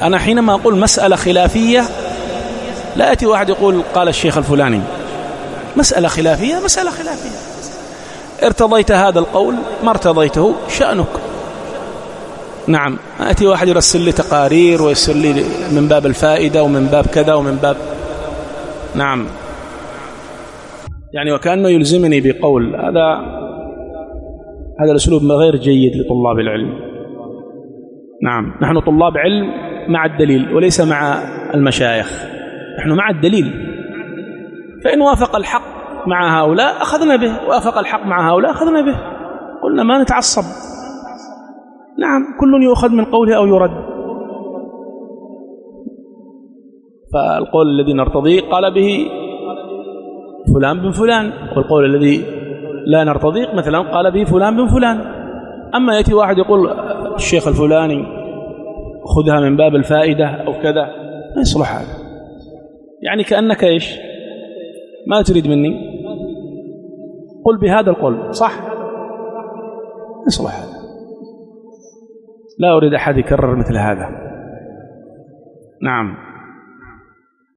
أنا حينما أقول مسألة خلافية لا يأتي واحد يقول قال الشيخ الفلاني. مسألة خلافية مسألة خلافية، ارتضيت هذا القول ما ارتضيته شأنك. نعم، أتي واحد يرسل لي تقارير ويرسل لي من باب الفائدة ومن باب كذا ومن باب نعم، يعني وكأنه يلزمني بقول. هذا الأسلوب غير جيد لطلاب العلم. نعم، نحن طلاب علم مع الدليل وليس مع المشايخ، نحن مع الدليل، فإن وافق الحق مع هؤلاء أخذنا به، وافق الحق مع هؤلاء أخذنا به، قلنا ما نتعصب. نعم، كل يؤخذ من قوله أو يرد. فالقول الذي نرتضيه قال به فلان بن فلان، والقول الذي لا نرتضيه مثلا قال به فلان بن فلان. أما يأتي واحد يقول الشيخ الفلاني خذها من باب الفائدة أو كذا، ما يصلح هذا. يعني كأنك إيش؟ ما تريد مني؟ قل بهذا القول صح؟ ما يصلح هذا. لا أريد أحد يكرر مثل هذا. نعم.